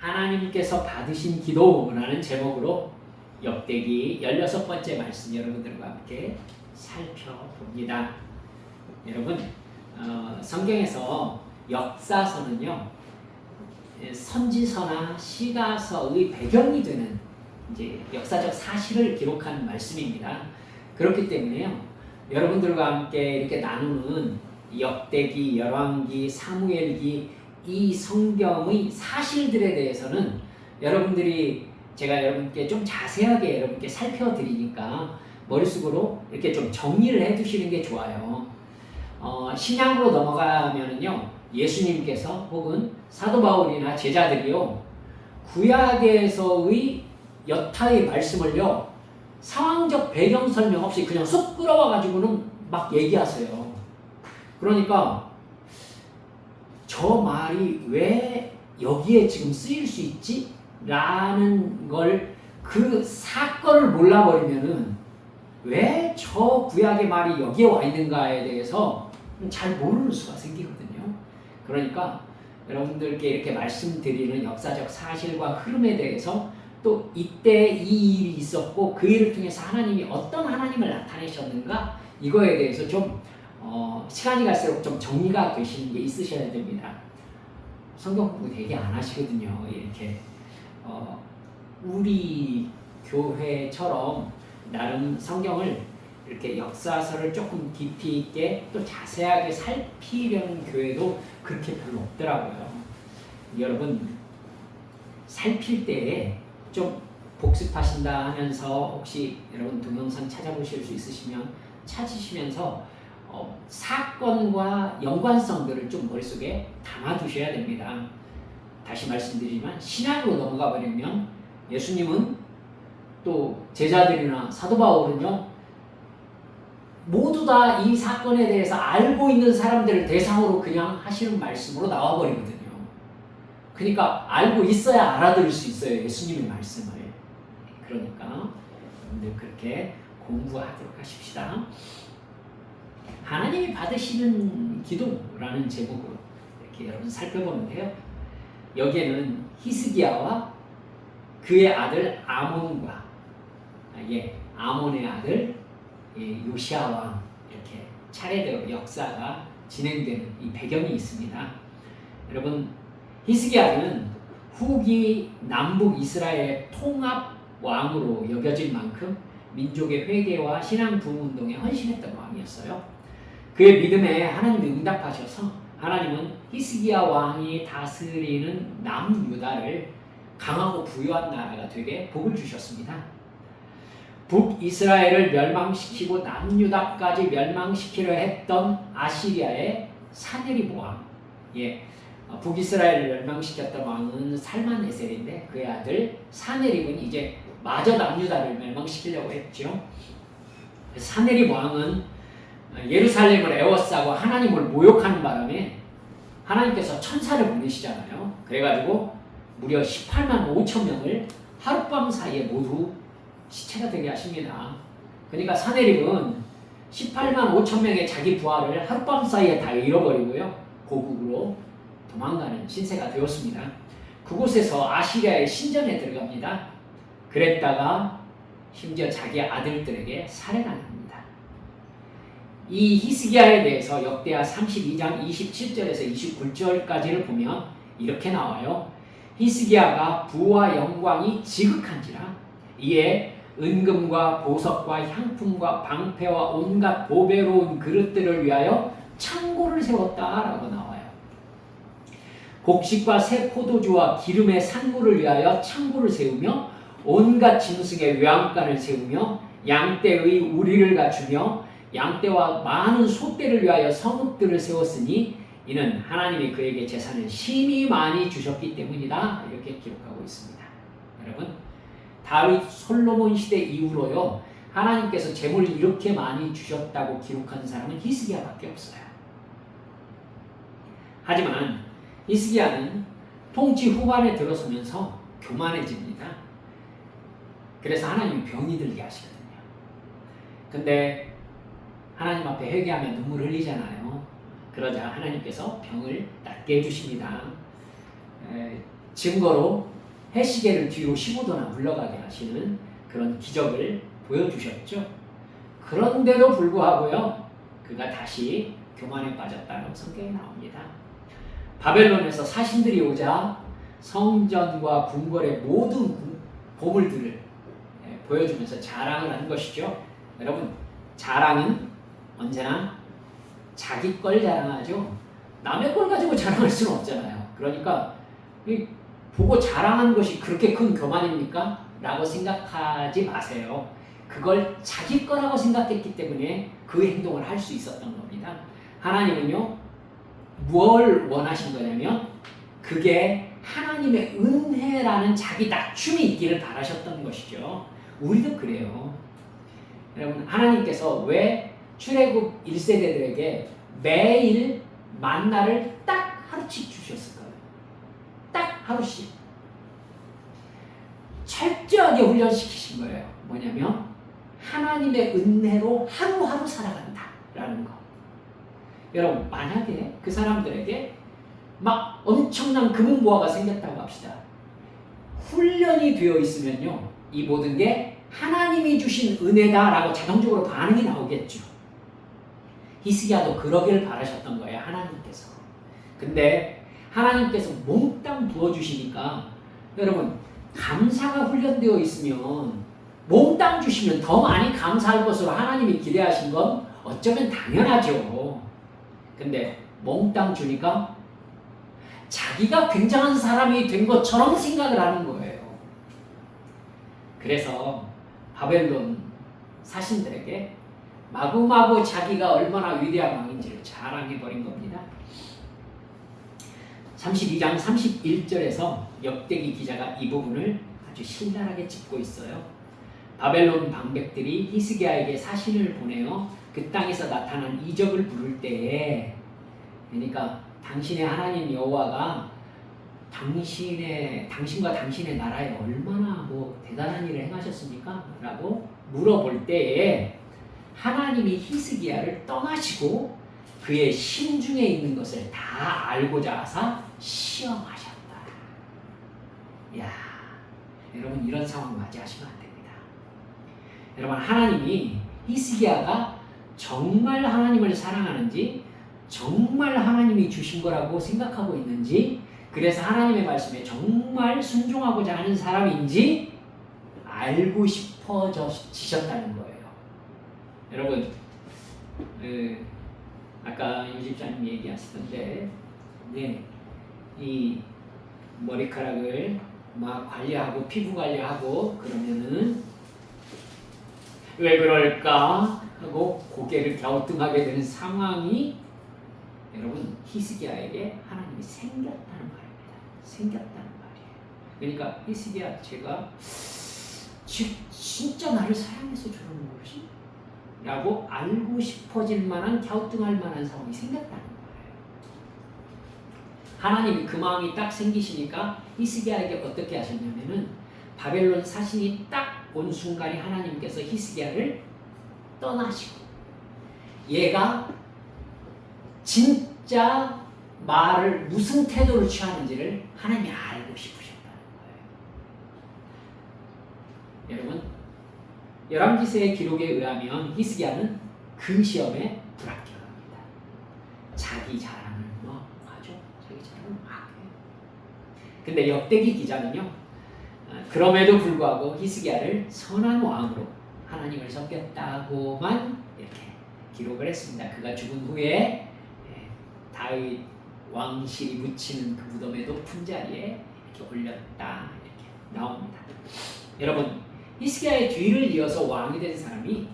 하나님께서 받으신 기도라는 제목으로 역대기 16번째 말씀 여러분들과 함께 살펴봅니다. 여러분, 성경에서 역사서는요, 선지서나 시가서의 배경이 되는 이제 역사적 사실을 기록한 말씀입니다. 그렇기 때문에요, 여러분들과 함께 이렇게 나누는 역대기, 열왕기, 사무엘기 이 성경의 사실들에 대해서는 여러분들이 제가 여러분께 좀 자세하게 여러분께 살펴드리니까 머릿속으로 이렇게 좀 정리를 해두시는 게 좋아요. 신약으로 넘어가면은요, 예수님께서 혹은 사도 바울이나 제자들이요, 구약에서의 여타의 말씀을요, 상황적 배경 설명 없이 그냥 쏙 끌어와가지고는 막 얘기하세요. 그러니까 저 말이 왜 여기에 지금 쓰일 수 있지? 라는 걸, 그 사건을 몰라버리면은 왜 저 구약의 말이 여기에 와 있는가에 대해서 잘 모르는 수가 생기거든요. 그러니까 여러분들께 이렇게 말씀드리는 역사적 사실과 흐름에 대해서, 또 이때 이 일이 있었고 그 일을 통해서 하나님이 어떤 하나님을 나타내셨는가, 이거에 대해서 좀 시간이 갈수록 좀 정리가 되시는 게 있으셔야 됩니다. 성경 공부 되게 안 하시거든요. 이렇게 우리 교회처럼 나름 성경을 이렇게 역사서를 조금 깊이 있게 또 자세하게 살피려는 교회도 그렇게 별로 없더라고요. 여러분, 살필 때에 좀 복습하신다 하면서 혹시 여러분 동영상 찾아보실 수 있으시면 찾으시면서 사건과 연관성들을 좀 머릿속에 담아두셔야 됩니다. 다시 말씀드리지만 신약으로 넘어가 버리면 예수님은 또 제자들이나 사도 바울은요, 모두 다 이 사건에 대해서 알고 있는 사람들을 대상으로 그냥 하시는 말씀으로 나와버리거든요. 그러니까 알고 있어야 알아들을 수 있어요, 예수님의 말씀을. 그러니까 여러분들 그렇게 공부하도록 하십시다. 하나님이 받으시는 기도라는 제목으로 이렇게 여러분 살펴보는데요, 여기에는 히스기야와 그의 아들 아몬과 아몬의 아들 요시야 왕, 이렇게 차례대로 역사가 진행되는 이 배경이 있습니다. 여러분, 히스기야는 후기 남북 이스라엘 통합 왕으로 여겨질 만큼 민족의 회개와 신앙 부흥 운동에 헌신했던 왕이었어요. 그의 믿음에 하나님이 응답하셔서 하나님은 히스기야 왕이 다스리는 남유다를 강하고 부유한 나라가 되게 복을 주셨습니다. 북이스라엘을 멸망시키고 남유다까지 멸망시키려 했던 아시리아의 사네립 왕, 북이스라엘을 멸망시켰던 왕은 살만에셀인데 그의 아들 사네립은 이제 마저 남유다를 멸망시키려고 했죠. 사네립 왕은 예루살렘을 에워싸고 하나님을 모욕하는 바람에 하나님께서 천사를 보내시잖아요. 그래가지고 무려 18만 5천 명을 하룻밤 사이에 모두 시체가 되게 하십니다. 그러니까 사네립은 18만 5천 명의 자기 부하를 하룻밤 사이에 다 잃어버리고요, 고국으로 도망가는 신세가 되었습니다. 그곳에서 아시리아의 신전에 들어갑니다. 그랬다가 심지어 자기 아들들에게 살해당합니다. 이 히스기야에 대해서 역대하 32장 27절에서 29절까지를 보면 이렇게 나와요. 히스기야가 부와 영광이 지극한지라 이에 은금과 보석과 향품과 방패와 온갖 보배로운 그릇들을 위하여 창고를 세웠다라고 나와요. 곡식과 새 포도주와 기름의 산물을 위하여 창고를 세우며 온갖 짐승의 외양간을 세우며 양떼의 우리를 갖추며 양떼와 많은 소떼를 위하여 성읍들을 세웠으니 이는 하나님이 그에게 재산을 심히 많이 주셨기 때문이다. 이렇게 기록하고 있습니다. 여러분, 다윗 솔로몬 시대 이후로요, 하나님께서 재물을 이렇게 많이 주셨다고 기록한 사람은 히스기야밖에 없어요. 하지만 히스기야는 통치 후반에 들어서면서 교만해집니다. 그래서 하나님이 병이 들게 하시거든요. 근데 하나님 앞에 회개하면 눈물 흘리잖아요. 그러자 하나님께서 병을 낫게 해주십니다. 증거로 해시계를 뒤로 15도나 물러가게 하시는 그런 기적을 보여주셨죠. 그런데도 불구하고요, 그가 다시 교만에 빠졌다는 성경에 나옵니다. 바벨론에서 사신들이 오자 성전과 궁궐의 모든 보물들을 보여주면서 자랑을 한 것이죠. 여러분, 자랑은 언제나 자기 걸 자랑하죠. 남의 걸 가지고 자랑할 수는 없잖아요. 그러니까 보고 자랑한 것이 그렇게 큰 교만입니까? 라고 생각하지 마세요. 그걸 자기 거라고 생각했기 때문에 그 행동을 할 수 있었던 겁니다. 하나님은요, 뭘 원하신 거냐면 그게 하나님의 은혜라는 자기 낮춤이 있기를 바라셨던 것이죠. 우리도 그래요. 여러분, 하나님께서 왜 출애굽 1세대들에게 매일 만나를 딱 하루씩 주셨을까요? 딱 하루씩. 철저하게 훈련시키신 거예요. 뭐냐면 하나님의 은혜로 하루하루 살아간다라는 거. 여러분, 만약에 그 사람들에게 막 엄청난 금은보화가 생겼다고 합시다. 훈련이 되어 있으면요, 이 모든 게 하나님이 주신 은혜다라고 자동적으로 반응이 나오겠죠. 히스기야도 그러길 바라셨던 거예요, 하나님께서. 근데 하나님께서 몽땅 부어주시니까 여러분, 감사가 훈련되어 있으면 몽땅 주시면 더 많이 감사할 것으로 하나님이 기대하신 건 어쩌면 당연하죠. 근데 몽땅 주니까 자기가 굉장한 사람이 된 것처럼 생각을 하는 거예요. 그래서 바벨론 사신들에게 마구마구 자기가 얼마나 위대한 왕인지를 자랑해버린 겁니다. 32장 31절에서 역대기 기자가 이 부분을 아주 신랄하게 짚고 있어요. 바벨론 방백들이 히스기야에게 사신을 보내어 그 땅에서 나타난 이적을 부를 때에, 그러니까 당신의 하나님 여호와가 당신과 당신의 나라에 얼마나 대단한 일을 행하셨습니까? 라고 물어볼 때에 하나님이 히스기야를 떠나시고 그의 심중에 있는 것을 다 알고자 하사 시험하셨다. 이야, 여러분, 이런 상황 맞이하시면 안 됩니다. 여러분, 하나님이 히스기야가 정말 하나님을 사랑하는지, 정말 하나님이 주신 거라고 생각하고 있는지, 그래서 하나님의 말씀에 정말 순종하고자 하는 사람인지 알고 싶어지셨다는 거예요. 여러분, 아까 유 집사님 얘기하시던데, 이 머리카락을 막 관리하고 피부 관리하고 그러면은 왜 그럴까 하고 고개를 갸우뚱하게 되는 상황이 여러분, 히스기야에게 하나님이 생겼다는 말입니다. 생겼다는 말이에요. 그러니까 히스기야, 제가 진짜 나를 사랑해서 저러는 거지? 라고 알고 싶어질 만한, 갸우뚱할 만한 상황이 생겼다는 거예요. 하나님이 그 마음이 딱 생기시니까 히스기야에게 어떻게 하셨냐면은 바벨론 사신이 딱 온 순간에 하나님께서 히스기야를 떠나시고 얘가 진짜 말을 무슨 태도를 취하는지를 하나님이 알고 싶으셨다는 거예요. 여러분, 열왕기서의 기록에 의하면 히스기야는 그 시험에 불합격합니다. 자기 자랑을 막 하죠. 자기 자랑을 막 해요. 근데 역대기 기자는요, 그럼에도 불구하고 히스기야를 선한 왕으로 하나님을 섬겼다고만 이렇게 기록을 했습니다. 그가 죽은 후에 다윗 왕실이 묻히는 그 무덤의 높은 자리에 이렇게 올렸다, 이렇게 나옵니다. 여러분, 히스기야의 뒤를 이어서 왕이 된 사람이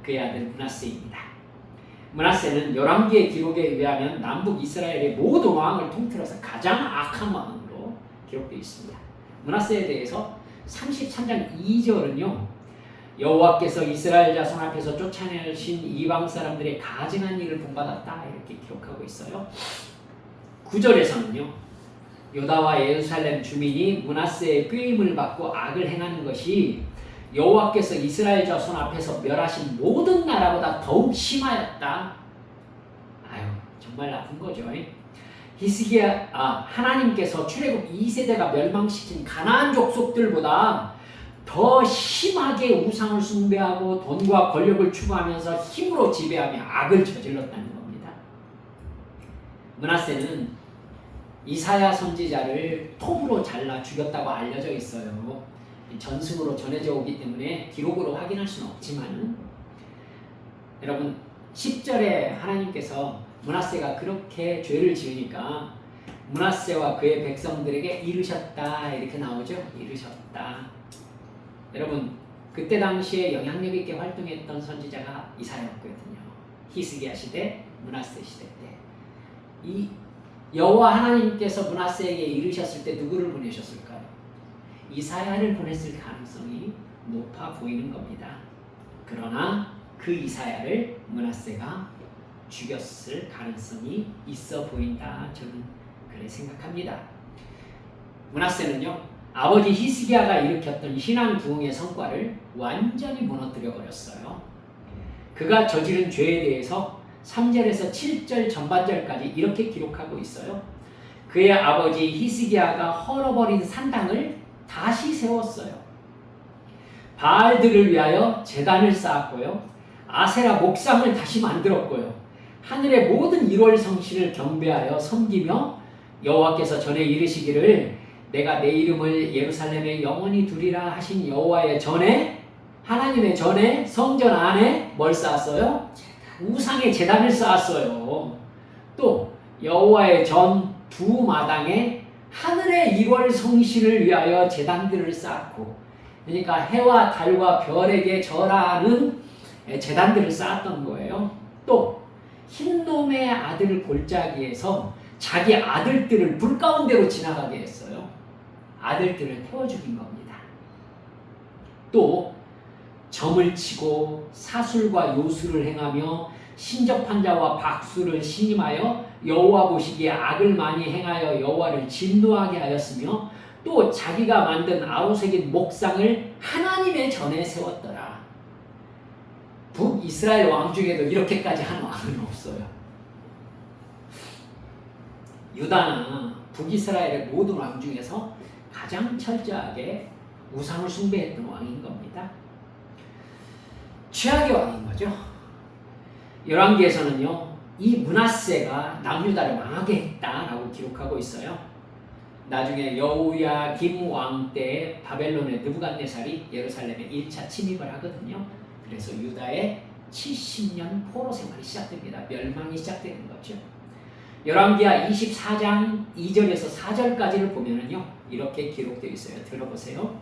그의 아들 므낫세입니다. 므낫세는 열왕기의 기록에 의하면 남북 이스라엘의 모든 왕을 통틀어서 가장 악한 왕으로 기록되어 있습니다. 므낫세에 대해서 33장 2절은요, 여호와께서 이스라엘 자손 앞에서 쫓아내신 이방 사람들의 가증한 일을 본받았다, 이렇게 기록하고 있어요. 9절에서는요, 유다와 예루살렘 주민이 므낫세의 꾀임을 받고 악을 행하는 것이 여호와께서 이스라엘 자손 앞에서 멸하신 모든 나라보다 더욱 심하였다. 아유, 정말 나쁜 거죠. 하나님께서 출애굽 2세대가 멸망시킨 가나안 족속들보다 더 심하게 우상을 숭배하고 돈과 권력을 추구하면서 힘으로 지배하며 악을 저질렀다는 겁니다. 므낫세는 이사야 선지자를 톱으로 잘라 죽였다고 알려져 있어요. 전승으로 전해져 오기 때문에 기록으로 확인할 수는 없지만, 여러분 10절에 하나님께서 므낫세가 그렇게 죄를 지으니까 므낫세와 그의 백성들에게 이르셨다 이렇게 나오죠. 이르셨다. 여러분 그때 당시에 영향력 있게 활동했던 선지자가 이사야였거든요. 히스기야 시대, 므낫세 시대 때. 이 여호와 하나님께서 므낫세에게 이르셨을 때 누구를 보내셨을까요? 이사야를 보냈을 가능성이 높아 보이는 겁니다. 그러나 그 이사야를 므낫세가 죽였을 가능성이 있어 보인다. 저는 그래 생각합니다. 므낫세는요, 아버지 히스기야가 일으켰던 신앙 부흥의 성과를 완전히 무너뜨려 버렸어요. 그가 저지른 죄에 대해서 3절에서 7절 전반절까지 이렇게 기록하고 있어요. 그의 아버지 히스기야가 헐어버린 산당을 다시 세웠어요. 바알들을 위하여 제단을 쌓았고요. 아세라 목상을 다시 만들었고요. 하늘의 모든 1월 성신을 경배하여 섬기며 여호와께서 전에 이르시기를 내가 내 이름을 예루살렘에 영원히 두리라 하신 여호와의 전에, 하나님의 전에 성전 안에 뭘 쌓았어요? 우상의 제단을 쌓았어요. 또 여호와의 전 두 마당에 하늘의 1월 성신을 위하여 제단들을 쌓았고, 그러니까 해와 달과 별에게 절하는 제단들을 쌓았던 거예요. 또 흰놈의 아들 골짜기에서 자기 아들들을 불 가운데로 지나가게 했어요. 아들들을 태워 죽인 겁니다. 또 점을 치고 사술과 요술을 행하며 신접한 자와 박수를 신임하여 여호와 보시기에 악을 많이 행하여 여호와를 진노하게 하였으며, 또 자기가 만든 아우색인 목상을 하나님의 전에 세웠더라. 북이스라엘 왕 중에도 이렇게까지 한 왕은 없어요. 유다나 북이스라엘의 모든 왕 중에서 가장 철저하게 우상을 숭배했던 왕인 겁니다. 최악의 왕인 거죠. 열왕기에서는요, 이 므낫세가 남유다를 망하게 했다라고 기록하고 있어요. 나중에 여호야김 왕 때 바벨론의 느부갓네살이 예루살렘에 1차 침입을 하거든요. 그래서 유다의 70년 포로 생활이 시작됩니다. 멸망이 시작되는 거죠. 열왕기하 24장 2절에서 4절까지를 보면은요, 이렇게 기록되어 있어요. 들어보세요.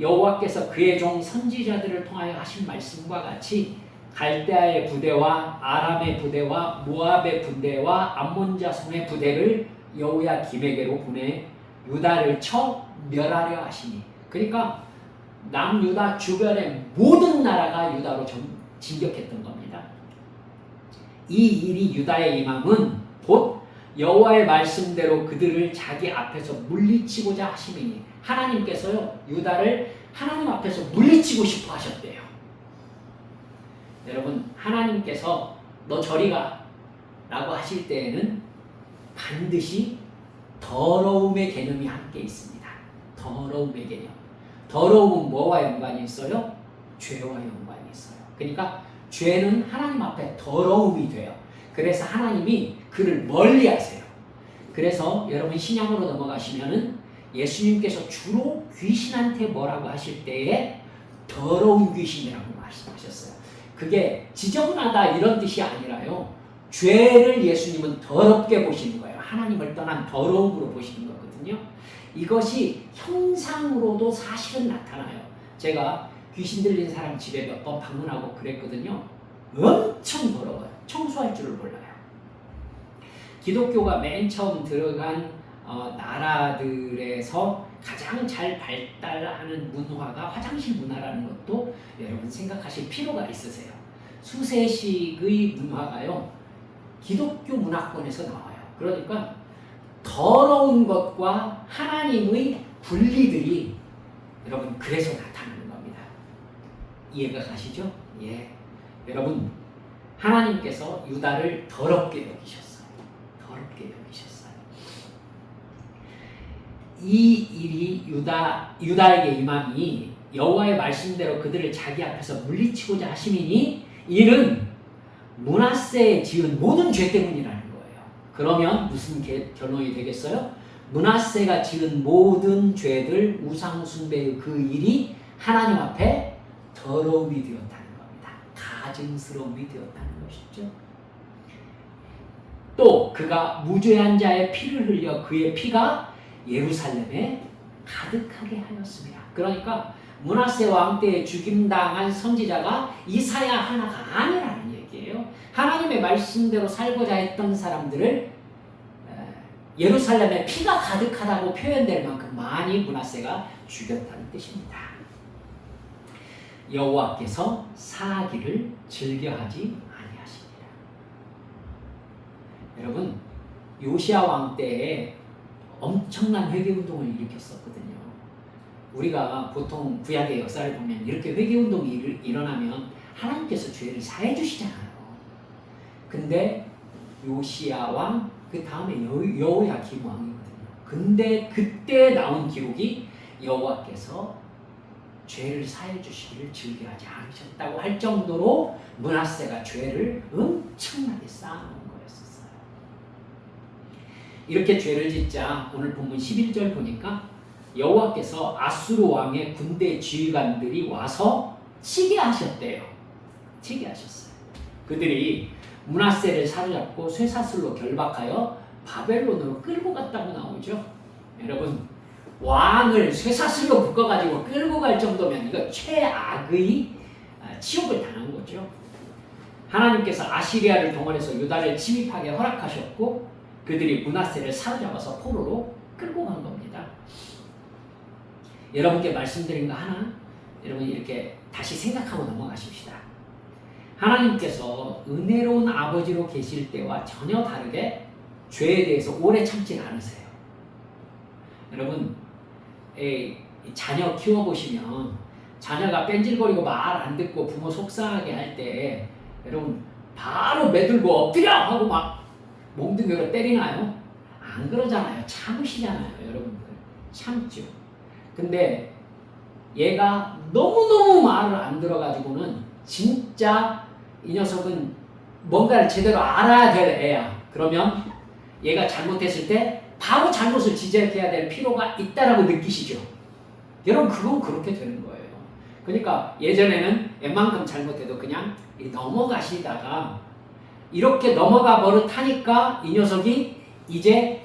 여호와께서 그의 종 선지자들을 통하여 하신 말씀과 같이 갈대아의 부대와 아람의 부대와 모압의 부대와 암몬 자손의 부대를 여호야김에게로 보내 유다를 쳐 멸하려 하시니, 그러니까 남유다 주변의 모든 나라가 유다로 진격했던 겁니다. 이 일이 유다의 임함은 곧 여호와의 말씀대로 그들을 자기 앞에서 물리치고자 하심이니, 하나님께서요 유다를 하나님 앞에서 물리치고 싶어 하셨대요. 여러분, 하나님께서 너 저리 가 라고 하실 때에는 반드시 더러움의 개념이 함께 있습니다. 더러움의 개념. 더러움은 뭐와 연관이 있어요? 죄와 연관이 있어요. 그러니까 죄는 하나님 앞에 더러움이 돼요. 그래서 하나님이 그를 멀리 하세요. 그래서 여러분 신약으로 넘어가시면은 예수님께서 주로 귀신한테 뭐라고 하실 때에 더러운 귀신이라고 말씀하셨어요. 그게 지저분하다 이런 뜻이 아니라요, 죄를 예수님은 더럽게 보시는 거예요. 하나님을 떠난 더러움으로 보시는 거거든요. 이것이 형상으로도 사실은 나타나요. 제가 귀신 들린 사람 집에 몇 번 방문하고 그랬거든요. 엄청 더러워요. 청소할 줄을 몰라요. 기독교가 맨 처음 들어간 나라들에서 가장 잘 발달하는 문화가 화장실 문화라는 것도 여러분 생각하실 필요가 있으세요. 수세식의 문화가요, 기독교 문화권에서 나와요. 그러니까 더러운 것과 하나님의 분리들이 여러분 그래서 나타나는 겁니다. 이해가 가시죠? 예. 여러분, 하나님께서 유다를 더럽게 여기셨어요. 더럽게 여기셨어요. 이 일이 유다에게 임함이 여호와의 말씀대로 그들을 자기 앞에서 물리치고자 하심이니 이는 므낫세에 지은 모든 죄 때문이라는 거예요. 그러면 무슨 결론이 되겠어요? 므낫세가 지은 모든 죄들 우상 숭배의 그 일이 하나님 앞에 더러움이 되었다는 겁니다. 가증스러움이 되었다는 것이죠. 또 그가 무죄한 자의 피를 흘려 그의 피가 예루살렘에 가득하게 하였습니다. 그러니까 므낫세 왕 때에 죽임당한 선지자가 이사야 하나가 아니라는 얘기예요. 하나님의 말씀대로 살고자 했던 사람들을 예루살렘에 피가 가득하다고 표현될 만큼 많이 므낫세가 죽였다는 뜻입니다. 여호와께서 사하기를 즐겨하지 아니하십니다. 여러분, 요시야 왕 때에 엄청난 회개운동을 일으켰었거든요. 우리가 보통 구약의 역사를 보면 이렇게 회개운동이 일어나면 하나님께서 죄를 사해 주시잖아요. 근데 요시야 왕, 그 다음에 여호야김 왕이거든요. 근데 그때 나온 기록이 여호와께서 죄를 사해 주시기를 즐겨하지 않으셨다고 할 정도로 므낫세가 죄를 엄청나게 쌓아놓은 거였었어요. 이렇게 죄를 짓자 오늘 본문 11절 보니까 여호와께서 아수르 왕의 군대 지휘관들이 와서 치게 하셨대요. 치게 하셨어요. 그들이 므낫세를 사로잡고 쇠사슬로 결박하여 바벨론으로 끌고 갔다고 나오죠. 여러분, 왕을 쇠사슬로 묶어가지고 끌고 갈 정도면 이거 최악의 치욕을 당한 거죠. 하나님께서 아시리아를 동원해서 유다를 침입하게 허락하셨고 그들이 므낫세를 사로잡아서 포로로 끌고 간 겁니다. 여러분께 말씀드린 거 하나 여러분 이렇게 다시 생각하고 넘어가십시다. 하나님께서 은혜로운 아버지로 계실 때와 전혀 다르게 죄에 대해서 오래 참지 않으세요. 여러분, 자녀 키워보시면 자녀가 뺀질거리고 말 안 듣고 부모 속상하게 할 때 여러분 바로 매들고 엎드려 하고 막 몽둥이로 때리나요? 안 그러잖아요. 참으시잖아요. 여러분들 참죠. 근데 얘가 너무너무 말을 안 들어가지고는 진짜 이 녀석은 뭔가를 제대로 알아야 될 애야. 그러면 얘가 잘못했을 때 바로 잘못을 지적해야 될 필요가 있다라고 느끼시죠. 여러분 그건 그렇게 되는 거예요. 그러니까 예전에는 웬만큼 잘못해도 그냥 넘어가시다가 이렇게 넘어가 버릇하니까 이 녀석이 이제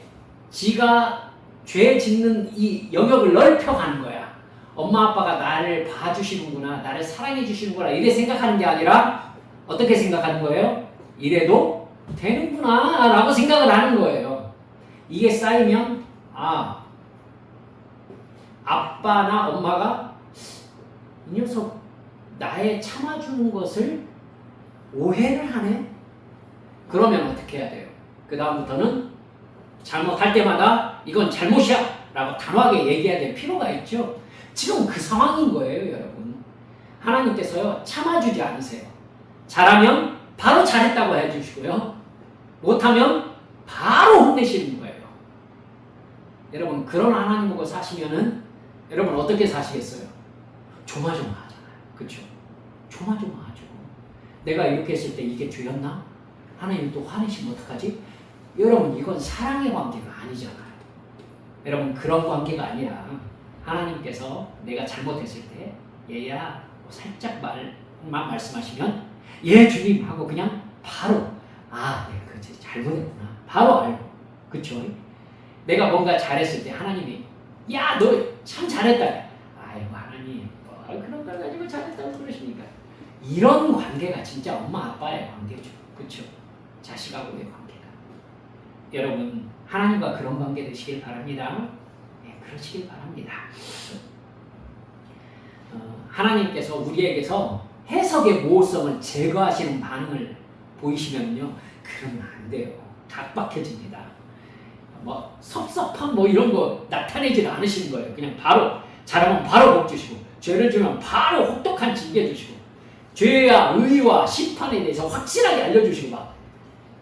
지가 죄 짓는 이 영역을 넓혀가는 거야. 엄마 아빠가 나를 봐주시는구나, 나를 사랑해 주시는구나 이래 생각하는 게 아니라 어떻게 생각하는 거예요? 이래도 되는구나 라고 생각을 하는 거예요. 이게 쌓이면 아빠나 엄마가 이 녀석 나의 참아주는 것을 오해를 하네? 그러면 어떻게 해야 돼요? 그 다음부터는 잘못할 때마다 이건 잘못이야 라고 단호하게 얘기해야 될 필요가 있죠. 지금 그 상황인 거예요, 여러분. 하나님께서요 참아주지 않으세요. 잘하면 바로 잘했다고 해주시고요, 못하면 바로 혼내시는 거예요. 여러분 그런 하나님 보고 사시면은 여러분 어떻게 사시겠어요? 조마조마하잖아요. 그렇죠? 조마조마하죠. 내가 이렇게 했을 때 이게 죄였나? 하나님 또 화내시면 어떡하지? 여러분 이건 사랑의 관계가 아니잖아요. 여러분 그런 관계가 아니라 하나님께서 내가 잘못했을 때 얘야 뭐 살짝 말만 말씀하시면 예 주님 하고 그냥 바로 네 그렇지 잘못했구나 바로 알고, 그렇죠? 내가 뭔가 잘했을 때 하나님이 야 너 참 잘했다. 아이고 하나님 그런 걸 가지고 잘했다고 그러십니까? 이런 관계가 진짜 엄마 아빠의 관계죠. 그렇죠? 자식하고의 관계가. 여러분 하나님과 그런 관계 되시길 바랍니다. 네, 그러시길 바랍니다. 하나님께서 우리에게서 해석의 모호성을 제거하시는 반응을 보이시면요, 그러면 안 돼요. 각박해집니다. 뭐 섭섭한 뭐 이런 거 나타내지 않으시는 거예요. 그냥 바로 잘하면 바로 복 주시고, 죄를 지으면 바로 혹독한 징계 주시고, 죄와 의와 심판에 대해서 확실하게 알려주시고 막.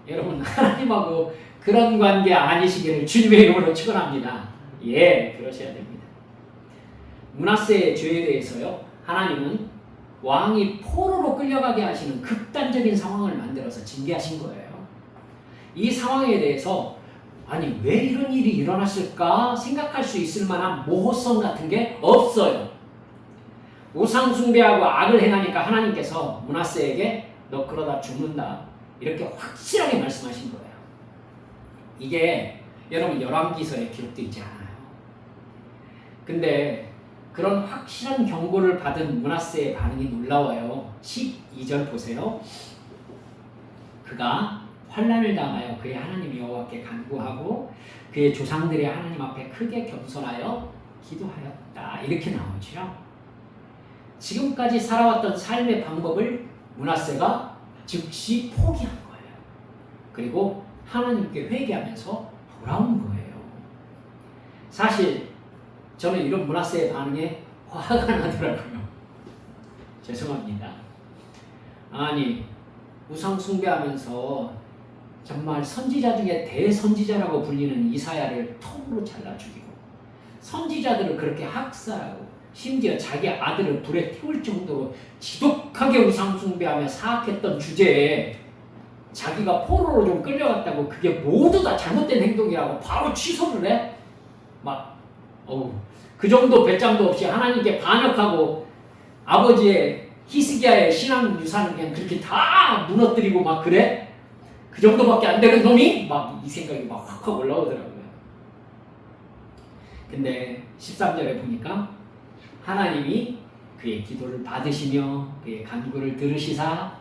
여러분 하나님하고 그런 관계 아니시기를 주님의 이름으로 축원합니다. 예, 그러셔야 됩니다. 므낫세의 죄에 대해서요, 하나님은 왕이 포로로 끌려가게 하시는 극단적인 상황을 만들어서 징계하신 거예요. 이 상황에 대해서 아니 왜 이런 일이 일어났을까 생각할 수 있을 만한 모호성 같은 게 없어요. 우상 숭배하고 악을 행하니까 하나님께서 므낫세에게 너 그러다 죽는다 이렇게 확실하게 말씀하신 거예요. 이게 여러분 열왕기서에 기록되어 있지 않아요. 근데 그런 확실한 경고를 받은 므낫세의 반응이 놀라워요. 12절 보세요. 그가 환난을 당하여 그의 하나님 여호와께 간구하고 그의 조상들의 하나님 앞에 크게 겸손하여 기도하였다. 이렇게 나오죠. 지금까지 살아왔던 삶의 방법을 므낫세가 즉시 포기한 거예요. 그리고 하나님께 회개하면서 돌아온 거예요. 사실 저는 이런 므낫세의 반응에 화가 나더라고요. 죄송합니다. 아니 우상 숭배하면서 정말 선지자 중에 대선지자라고 불리는 이사야를 톱으로 잘라 죽이고 선지자들을 그렇게 학살하고 심지어 자기 아들을 불에 태울 정도로 지독하게 우상 숭배하며 사악했던 주제에 자기가 포로로 좀 끌려갔다고 그게 모두 다 잘못된 행동이라고 바로 취소를 해? 그 정도 배짱도 없이 하나님께 반역하고 아버지의 히스기야의 신앙 유산을 그냥 그렇게 다 무너뜨리고 막 그래? 그 정도밖에 안 되는 놈이? 막 이 생각이 막 확 올라오더라고요. 근데 13절에 보니까 하나님이 그의 기도를 받으시며 그의 간구를 들으시사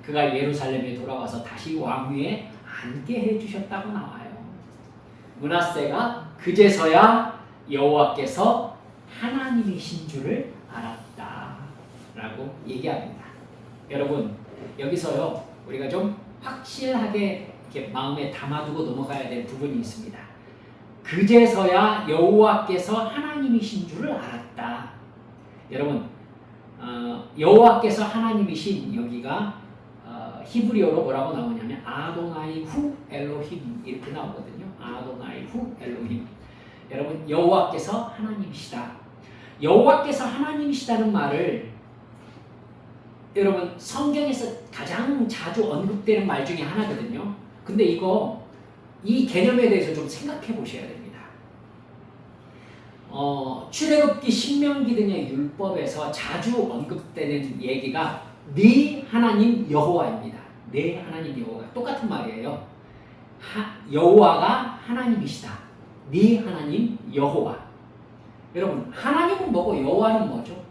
그가 예루살렘에 돌아와서 다시 왕위에 앉게 해주셨다고 나와요. 므낫세가 그제서야 여호와께서 하나님이신 줄을 알았다라고 얘기합니다. 여러분 여기서요 우리가 좀 확실하게 이렇게 마음에 담아두고 넘어가야 될 부분이 있습니다. 그제서야 여호와께서 하나님이신 줄을 알았다. 여러분 여호와께서 하나님이신 여기가 히브리어로 뭐라고 나오냐면 아도나이 후 엘로힘 이렇게 나오거든요. 아도나이 후 엘로힘. 여러분 여호와께서 하나님이시다. 여호와께서 하나님이시다는 말을 여러분 성경에서 가장 자주 언급되는 말 중에 하나거든요. 근데 이 개념에 대해서 좀 생각해 보셔야 됩니다. 출애굽기, 신명기 등의 율법에서 자주 언급되는 얘기가 네 하나님 여호와입니다. 네 하나님 여호와 똑같은 말이에요. 여호와가 하나님이시다. 네 하나님 여호와. 여러분 하나님은 뭐고 여호와는 뭐죠?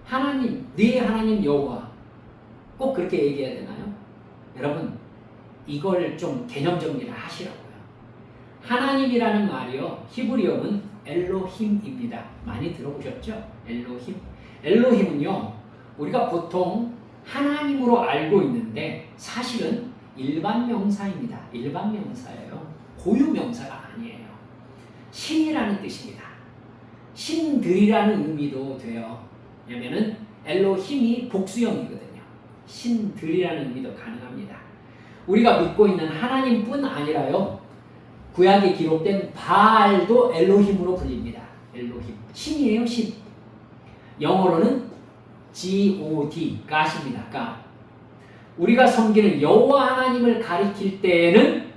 하나님, 네 하나님 여호와 꼭 그렇게 얘기해야 되나요? 여러분 이걸 좀 개념 정리를 하시라고요. 하나님이라는 말이요 히브리어는 엘로힘입니다. 많이 들어보셨죠? 엘로힘. 엘로힘은요 우리가 보통 하나님으로 알고 있는데 사실은 일반 명사입니다. 일반 명사예요. 고유 명사가 아니에요. 신이라는 뜻입니다. 신들이라는 의미도 돼요. 왜냐면은 엘로힘이 복수형이거든요. 신들이라는 의미도 가능합니다. 우리가 믿고 있는 하나님뿐 아니라요. 구약에 기록된 바알도 엘로힘으로 불립니다. 엘로힘. 신이에요, 신. 영어로는 God, God입니다. God. 우리가 섬기는 여호와 하나님을 가리킬 때에는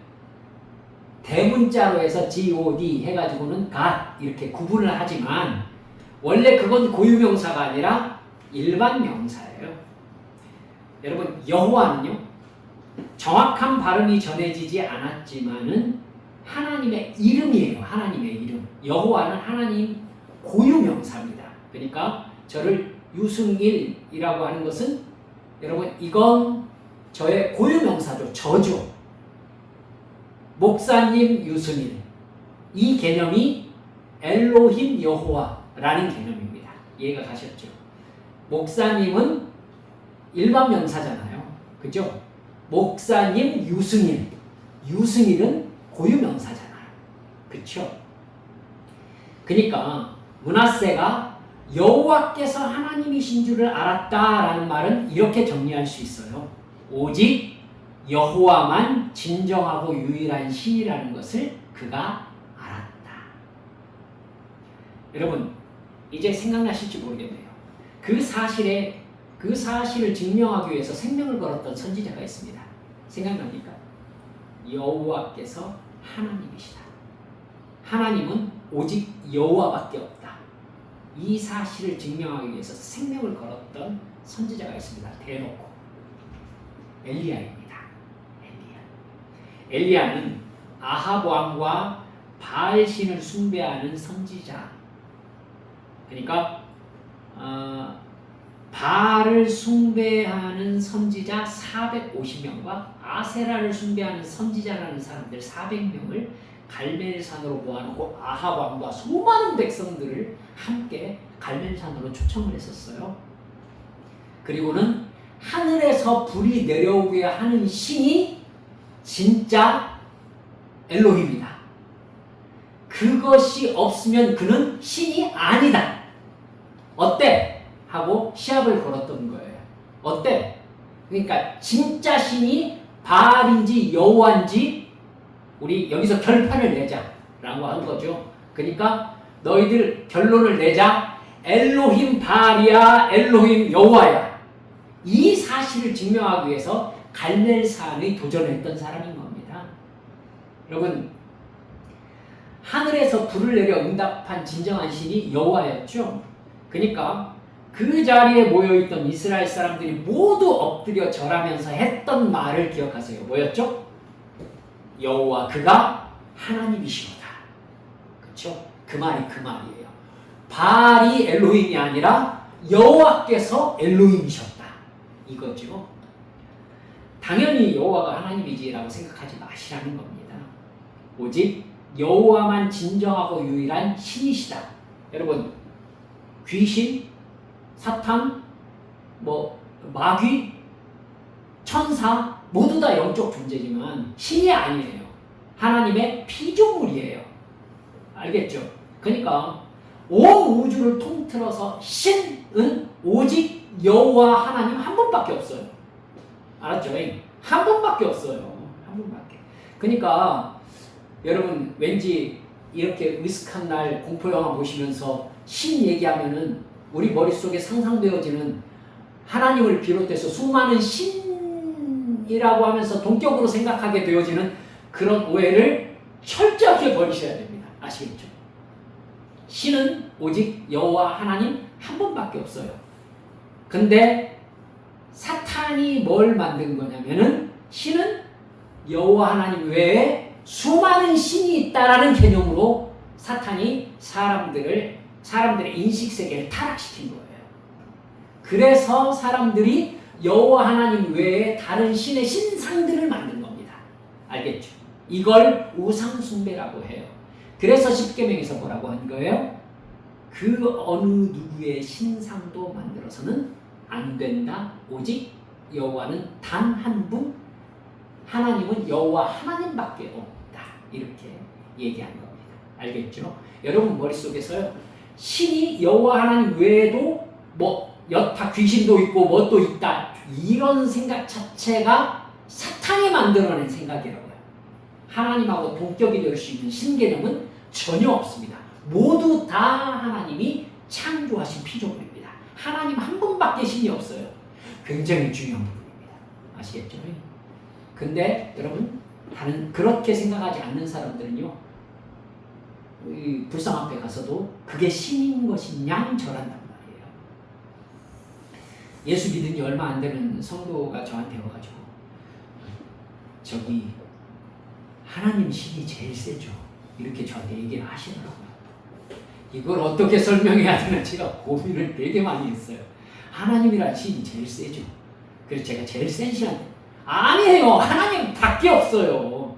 대문자로 해서 God 해가지고는 God 이렇게 구분을 하지만 원래 그건 고유명사가 아니라 일반 명사예요. 여러분 여호와는요 정확한 발음이 전해지지 않았지만은 하나님의 이름이에요. 하나님의 이름. 여호와는 하나님 고유명사입니다. 그러니까 저를 유승일이라고 하는 것은 여러분 이건 저의 고유명사죠. 저죠. 목사님 유승일. 이 개념이 엘로힘 여호와라는 개념입니다. 이해가 가셨죠? 목사님은 일반 명사잖아요. 그죠? 목사님 유승일. 유승일은 고유명사잖아요. 그쵸? 그러니까 므낫세가 여호와께서 하나님이신 줄을 알았다라는 말은 이렇게 정리할 수 있어요. 오직 여호와만 진정하고 유일한 신이라는 것을 그가 알았다. 여러분, 이제 생각나실지 모르겠네요. 그 사실을 증명하기 위해서 생명을 걸었던 선지자가 있습니다. 생각납니까? 여호와께서 하나님이시다. 하나님은 오직 여호와밖에 없다. 이 사실을 증명하기 위해서 생명을 걸었던 선지자가 있습니다. 대놓고 엘리야입니다. 엘리야는 아합 왕과 바알 신을 숭배하는 선지자. 그러니까 바알을 숭배하는 선지자 450명과 아세라를 숭배하는 선지자라는 사람들 400명을 갈멜산으로 모아놓고 아합 왕과 수많은 백성들을 함께 갈멜산으로 초청을 했었어요. 그리고는 하늘에서 불이 내려오게 하는 신이 진짜 엘로힘이다. 그것이 없으면 그는 신이 아니다. 어때? 하고 시합을 걸었던 거예요. 어때? 그러니까 진짜 신이 바알인지 여호와인지 우리 여기서 결판을 내자라고 한 거죠. 그러니까 너희들 결론을 내자. 엘로힘 바알이야, 엘로힘 여호와야. 이 사실을 증명하기 위해서 갈멜산에 도전했던 사람인 겁니다. 여러분, 하늘에서 불을 내려 응답한 진정한 신이 여호와였죠. 그러니까 그 자리에 모여있던 이스라엘 사람들이 모두 엎드려 절하면서 했던 말을 기억하세요. 뭐였죠? 여호와 그가 하나님이시로다. 그렇죠? 그 말이 그 말이에요. 바알이 엘로힘이 아니라 여호와께서 엘로힘이셨다. 이거죠. 당연히 여호와가 하나님이지라고 생각하지 마시라는 겁니다. 오직 여호와만 진정하고 유일한 신이시다. 여러분, 귀신, 사탄, 마귀, 천사 모두 다 영적 존재지만 신이 아니에요. 하나님의 피조물이에요. 알겠죠? 그러니까 온 우주를 통틀어서 신은 오직 여호와 하나님 한 분밖에 없어요. 알았죠? 한 분밖에 없어요. 한 분밖에. 그러니까 여러분 왠지 이렇게 으슥한 날 공포영화 보시면서 신 얘기하면은 우리 머릿속에 상상되어지는 하나님을 비롯해서 수많은 신이라고 하면서 동격으로 생각하게 되어지는 그런 오해를 철저하게 버리셔야 됩니다. 아시겠죠? 신은 오직 여호와 하나님 한 분밖에 없어요. 근데 사탄이 뭘 만든 거냐면은 신은 여호와 하나님 외에 수많은 신이 있다라는 개념으로 사탄이 사람들의 인식 세계를 타락시킨 거예요. 그래서 사람들이 여호와 하나님 외에 다른 신의 신상들을 만든 겁니다. 알겠죠? 이걸 우상 숭배라고 해요. 그래서 십계명에서 뭐라고 한 거예요? 그 어느 누구의 신상도 만들어서는 안 된다. 오직 여호와는 단 한 분, 하나님은 여호와 하나님밖에 없다. 이렇게 얘기한 겁니다. 알겠죠? 여러분 머릿속에서요, 신이 여호와 하나님 외에도 여타 귀신도 있고 뭣도 있다, 이런 생각 자체가 사탄이 만들어낸 생각이라고요. 하나님하고 동격이 될 수 있는 신개념은 전혀 없습니다. 모두 다 하나님이 창조하신 피조물입니다. 하나님 한 분밖에 신이 없어요. 굉장히 중요한 부분입니다. 아시겠죠? 근데 여러분, 그렇게 생각하지 않는 사람들은요, 이 불상 앞에 가서도 그게 신인 것인 양 절한단 말이에요. 예수 믿은 지 얼마 안 되는 성도가 저한테 와가지고, 저기 하나님 신이 제일 세죠. 이렇게 저한테 얘기를 하시더라고요. 이걸 어떻게 설명해야 되나 제가 고민을 되게 많이 했어요. 하나님이란 신이 제일 세죠. 그래서 제가 제일 센 신한테, 아니에요, 하나님 밖에 없어요.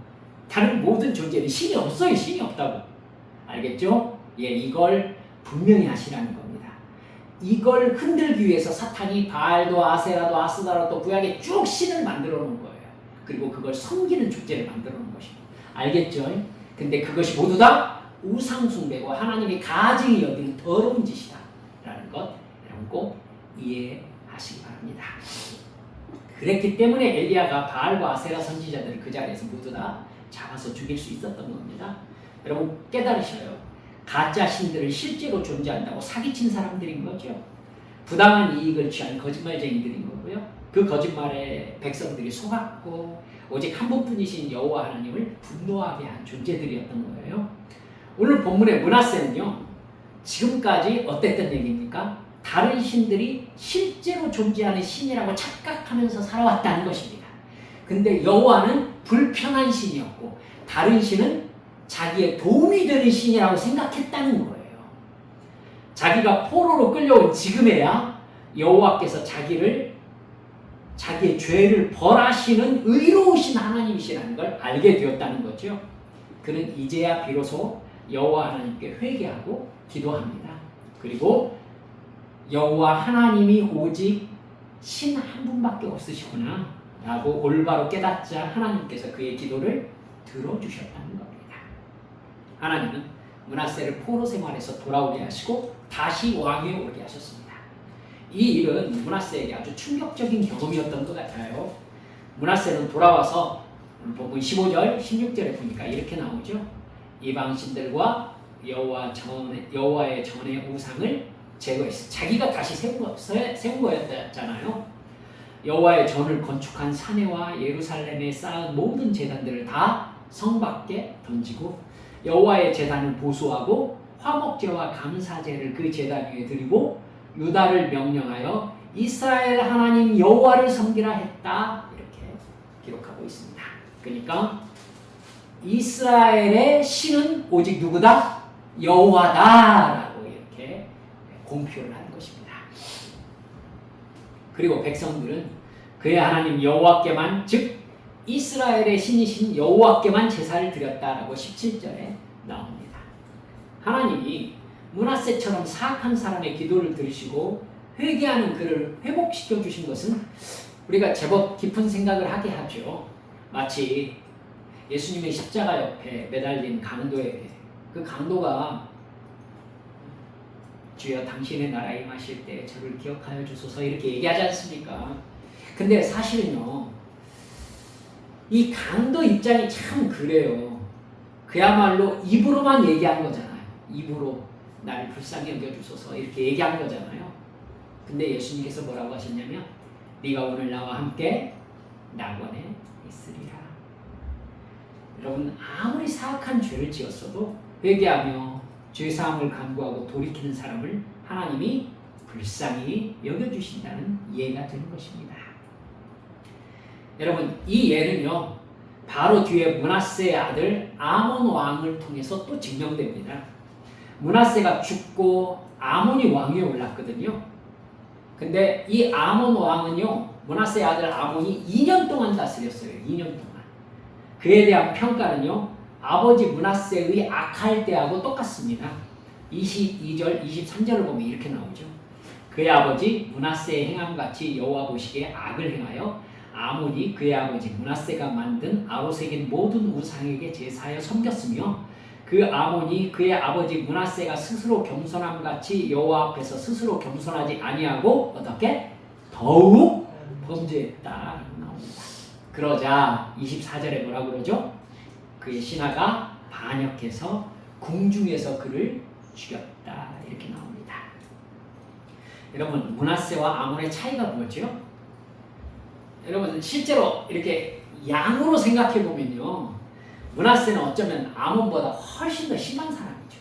다른 모든 존재는 신이 없어요. 신이 없다고. 알겠죠? 예, 이걸 분명히 하시라는 겁니다. 이걸 흔들기 위해서 사탄이 바알도 아세라도 아스다라도 구약에 쭉 신을 만들어 놓은 거예요. 그리고 그걸 섬기는 축제를 만들어 놓은 것입니다. 알겠죠? 근데 그것이 모두 다 우상숭배고 하나님의 가증히 여기는 더러운 짓이다 라는 것 여러분 꼭 이해하시기 바랍니다. 그랬기 때문에 엘리야가 바알과 아세라 선지자들을 그 자리에서 모두 다 잡아서 죽일 수 있었던 겁니다. 여러분 깨달으셔요. 가짜 신들은 실제로 존재한다고 사기친 사람들인 거죠. 부당한 이익을 취한 거짓말쟁이들인 거고요. 그 거짓말에 백성들이 속았고 오직 한 분뿐이신 여호와 하나님을 분노하게 한 존재들이었던 거예요. 오늘 본문의 므낫세는요. 지금까지 어땠던 얘기입니까? 다른 신들이 실제로 존재하는 신이라고 착각하면서 살아왔다는 것입니다. 근데 여호와는 불편한 신이었고 다른 신은 자기의 도움이 되는 신이라고 생각했다는 거예요. 자기가 포로로 끌려온 지금에야 여호와께서 자기의 죄를 벌하시는 의로우신 하나님이시라는 걸 알게 되었다는 거죠. 그는 이제야 비로소 여호와 하나님께 회개하고 기도합니다. 그리고 여호와 하나님이 오직 신 한 분밖에 없으시구나 라고 올바로 깨닫자 하나님께서 그의 기도를 들어주셨다는 겁니다. 하나님은 므낫세를 포로 생활에서 돌아오게 하시고 다시 왕위에 오르게 하셨습니다. 이 일은 므낫세에게 아주 충격적인 경험이었던 것 같아요. 므낫세는 돌아와서 본문 15절, 16절에 보니까 이렇게 나오죠. 이방신들과 여호와의 전의 우상을 제거했어. 자기가 다시 세운 거였잖아요. 여호와의 전을 건축한 사내와 예루살렘에 쌓은 모든 제단들을 다 성 밖에 던지고 여호와의 제단을 보수하고 화목제와 감사제를 그 제단 위에 드리고 유다를 명령하여 이스라엘 하나님 여호와를 섬기라 했다. 이렇게 기록하고 있습니다. 그러니까 이스라엘의 신은 오직 누구다? 여호와다라고 이렇게 공표를 하는 것입니다. 그리고 백성들은 그의 하나님 여호와께만, 즉 이스라엘의 신이신 여호와께만 제사를 드렸다라고 17절에 나옵니다. 하나님이 므낫세처럼 사악한 사람의 기도를 들으시고 회개하는 그를 회복시켜 주신 것은 우리가 제법 깊은 생각을 하게 하죠. 마치 예수님의 십자가 옆에 매달린 강도에게, 그 강도가 주여 당신의 나라에 임하실 때 저를 기억하여 주소서 이렇게 얘기하지 않습니까? 근데 사실은요, 이 강도 입장이 참 그래요. 그야말로 입으로만 얘기한 거잖아요. 입으로 나를 불쌍히 여겨주소서 이렇게 얘기한 거잖아요. 근데 예수님께서 뭐라고 하셨냐면 네가 오늘 나와 함께 낙원에 있으리라. 여러분 아무리 사악한 죄를 지었어도 회개하며 죄사함을 간구하고 돌이키는 사람을 하나님이 불쌍히 여겨주신다는 예가 되는 것입니다. 여러분 이 예는요 바로 뒤에 므낫세의 아들 아몬 왕을 통해서 또 증명됩니다. 므낫세가 죽고 아몬이 왕위에 올랐거든요. 근데 이 아몬 왕은요 므낫세의 아들 아몬이 2년 동안 다스렸어요. 2년 동안. 그에 대한 평가는요 아버지 므낫세의 악할 때하고 똑같습니다. 22절 23절을 보면 이렇게 나오죠. 그의 아버지 므낫세의 행함같이 여호와 보시기에 악을 행하여 아몬이 그의 아버지 므낫세가 만든 아로새긴 모든 우상에게 제사하여 섬겼으며 그 아몬이 그의 아버지 므낫세가 스스로 겸손함같이 여호와 앞에서 스스로 겸손하지 아니하고 어떻게? 더욱 범죄했다라고 나옵니다. 그러자 24절에 뭐라고 그러죠? 그의 신하가 반역해서 궁중에서 그를 죽였다 이렇게 나옵니다. 여러분 므낫세와 아몬의 차이가 뭐죠? 여러분 실제로 이렇게 양으로 생각해 보면요 므낫세는 어쩌면 아몬보다 훨씬 더 심한 사람이죠.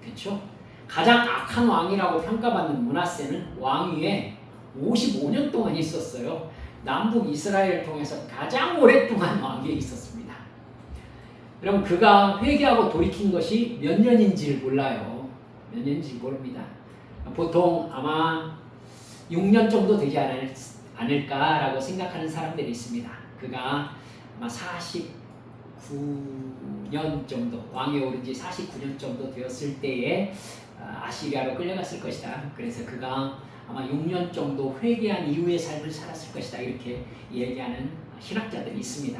그렇죠? 가장 악한 왕이라고 평가받는 므낫세는 왕위에 55년 동안 있었어요. 남북 이스라엘을 통해서 가장 오랫동안 왕위에 있었습니다. 여러분 그가 회개하고 돌이킨 것이 몇 년인지를 몰라요. 몇 년인지 모릅니다. 보통 아마 6년 정도 되지 않을까라고 생각하는 사람들이 있습니다. 그가 아마 49년 정도, 왕에 오른 지 49년 정도 되었을 때에 아시리아로 끌려갔을 것이다. 그래서 그가 아마 6년 정도 회개한 이후의 삶을 살았을 것이다. 이렇게 얘기하는 신학자들이 있습니다.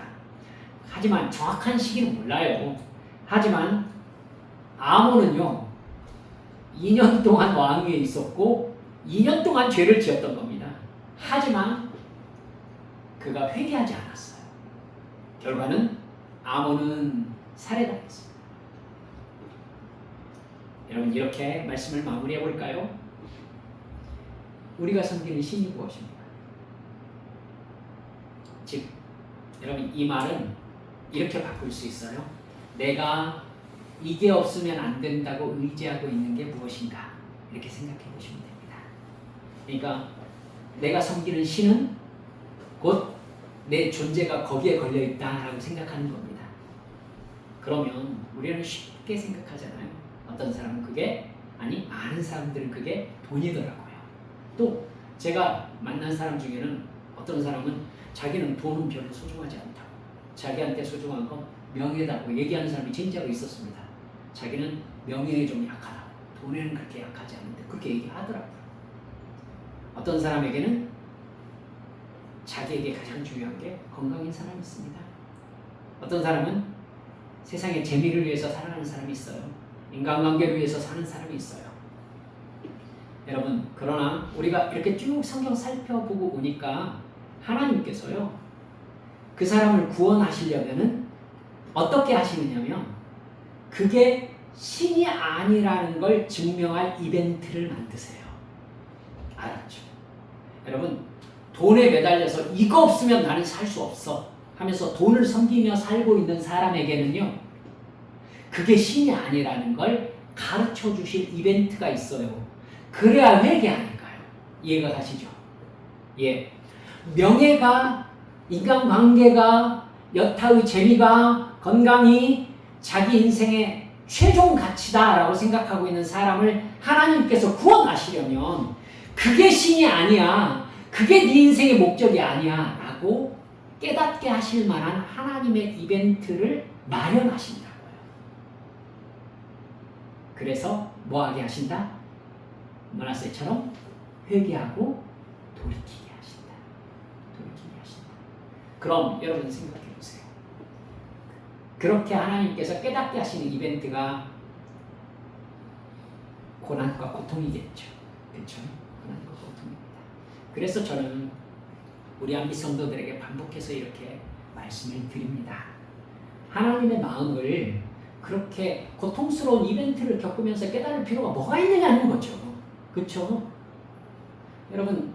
하지만 정확한 시기는 몰라요. 하지만 아몬은요 2년 동안 왕위에 있었고 2년 동안 죄를 지었던 겁니다. 하지만 그가 회개하지 않았어요. 결과는 아몬은 살해당했습니다. 여러분, 이렇게 말씀을 마무리해 볼까요? 우리가 섬기는 신이 무엇입니까? 즉, 여러분, 이 말은 이렇게 바꿀 수 있어요. 내가 이게 없으면 안 된다고 의지하고 있는 게 무엇인가, 이렇게 생각해 보시면 됩니다. 그러니까 내가 섬기는 신은 곧 내 존재가 거기에 걸려 있다라고 생각하는 겁니다. 그러면 우리는 쉽게 생각하잖아요. 어떤 사람은 그게, 아니 많은 사람들은 그게 돈이더라고요. 또 제가 만난 사람 중에는 어떤 사람은 자기는 돈은 별로 소중하지 않다고, 자기한테 소중한 건 명예다고 얘기하는 사람이 진짜로 있었습니다. 자기는 명예에 좀 약하다고, 돈에는 그렇게 약하지 않은데 그렇게 얘기하더라고요. 어떤 사람에게는 자기에게 가장 중요한 게 건강인 사람이 있습니다. 어떤 사람은 세상의 재미를 위해서 살아가는 사람이 있어요. 인간관계를 위해서 사는 사람이 있어요. 여러분, 그러나 우리가 이렇게 쭉 성경 살펴보고 보니까 하나님께서요, 그 사람을 구원하시려면은 어떻게 하시느냐면, 그게 신이 아니라는 걸 증명할 이벤트를 만드세요. 알았죠? 여러분, 돈에 매달려서 이거 없으면 나는 살 수 없어 하면서 돈을 섬기며 살고 있는 사람에게는요, 그게 신이 아니라는 걸 가르쳐 주실 이벤트가 있어요. 그래야 회개하니까요. 이해가 가시죠? 예. 명예가, 인간관계가, 여타의 재미가, 건강이 자기 인생의 최종 가치다라고 생각하고 있는 사람을 하나님께서 구원하시려면 그게 신이 아니야, 그게 네 인생의 목적이 아니야 라고 깨닫게 하실 만한 하나님의 이벤트를 마련하신다고요. 그래서 뭐하게 하신다? 므낫세처럼 회개하고 돌이키게 하신다. 돌이키게 하신다. 그럼 여러분 생각해 보세요. 그렇게 하나님께서 깨닫게 하시는 이벤트가 고난과 고통이겠죠. 그렇죠? 고난과 고통입니다. 그래서 저는 우리 안비 성도들에게 반복해서 이렇게 말씀을 드립니다. 하나님의 마음을 그렇게 고통스러운 이벤트를 겪으면서 깨달을 필요가 뭐가 있느냐는 거죠. 그렇죠? 여러분,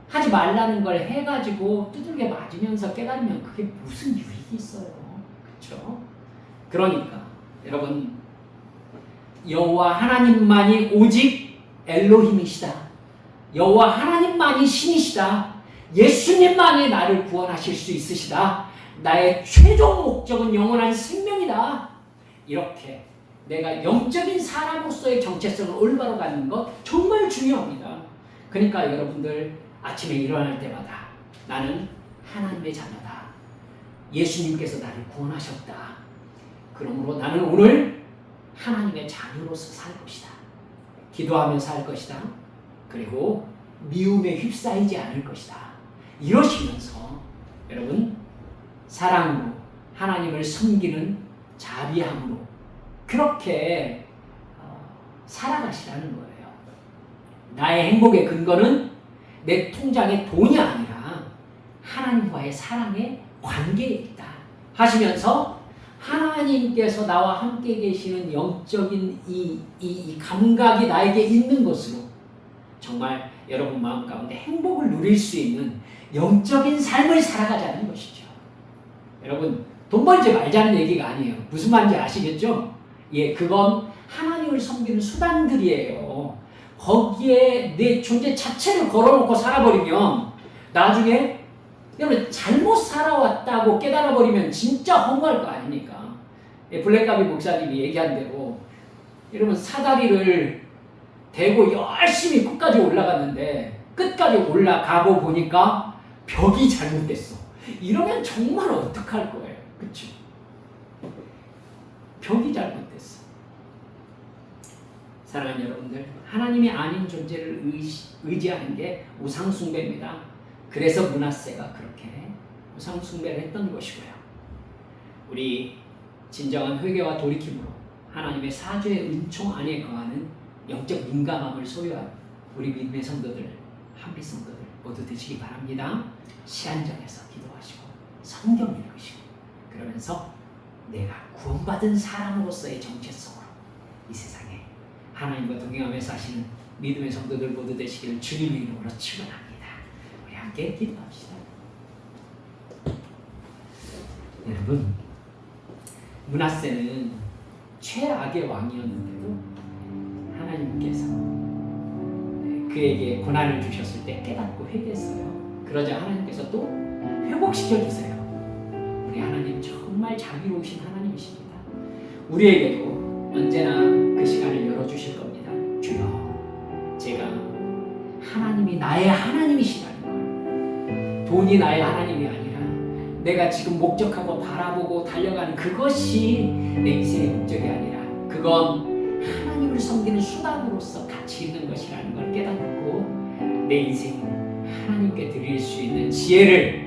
하지 말라는 걸 해가지고 두들겨 맞으면서 깨달으면 그게 무슨 유익이 있어요. 그렇죠? 그러니까 여러분, 여호와 하나님만이 오직 엘로힘이시다. 여호와 하나님만이 신이시다. 예수님만이 나를 구원하실 수 있으시다. 나의 최종 목적은 영원한 생명이다. 이렇게 내가 영적인 사람으로서의 정체성을 올바로 갖는 것 정말 중요합니다. 그러니까 여러분들 아침에 일어날 때마다 나는 하나님의 자녀다. 예수님께서 나를 구원하셨다. 그러므로 나는 오늘 하나님의 자녀로서 살 것이다. 기도하며 살 것이다. 그리고 미움에 휩싸이지 않을 것이다. 이러시면서 여러분, 사랑으로 하나님을 섬기는 자비함으로 그렇게 살아가시라는 거예요. 나의 행복의 근거는 내 통장의 돈이 아니라 하나님과의 사랑의 관계에 있다 하시면서, 하나님께서 나와 함께 계시는 영적인 이 감각이 나에게 있는 것으로 정말 여러분 마음 가운데 행복을 누릴 수 있는 영적인 삶을 살아가자는 것이죠. 여러분, 돈 벌지 말자는 얘기가 아니에요. 무슨 말인지 아시겠죠? 예, 그건 하나님을 섬기는 수단들이에요. 거기에 내 존재 자체를 걸어놓고 살아버리면 나중에 여러분 잘못 살아왔다고 깨달아버리면 진짜 허무할 거 아닙니까? 예, 블랙가비 목사님이 얘기한 대로 여러분 사다리를 대고 열심히 끝까지 올라갔는데 끝까지 올라가고 보니까 벽이 잘못됐어. 이러면 정말 어떡할 거예요. 그쵸? 벽이 잘못됐어. 사랑하는 여러분들, 하나님이 아닌 존재를 의지하는 게 우상숭배입니다. 그래서 므낫세가 그렇게 우상숭배를 했던 것이고요. 우리 진정한 회개와 돌이킴으로 하나님의 사죄의 은총 안에 거하는 영적 민감함을 소유한 우리 믿음의 성도들, 한빛 성도들, 모두 되시기 바랍니다. 시간 정해서 기도하시고 성경 읽으시고 그러면서 내가 구원받은 사람으로서의 정체성으로 이 세상에 하나님과 동행하며 사시는 믿음의 성도들 모두 되시기를 주님의 이름으로 축원합니다. 우리 함께 기도합시다. 여러분, 므낫세는 최악의 왕이었는데도 하나님께서 그에게 고난을 주셨을 때 깨닫고 회개했어요. 그러자 하나님께서 또 회복시켜 주세요. 우리 하나님 정말 자비로우신 하나님이십니다. 우리에게도 언제나 그 시간을 열어주실 겁니다. 주여, 제가 하나님이 나의 하나님이시라는 걸, 돈이 나의 하나님이 아니라 내가 지금 목적하고 바라보고 달려가는 그것이 내 인생의 목적이 아니라 그건 하나님을 섬기는 수단으로서 가치 있는 것이라는 걸 깨닫고 내 인생을 하나님께 드릴 수 있는 지혜를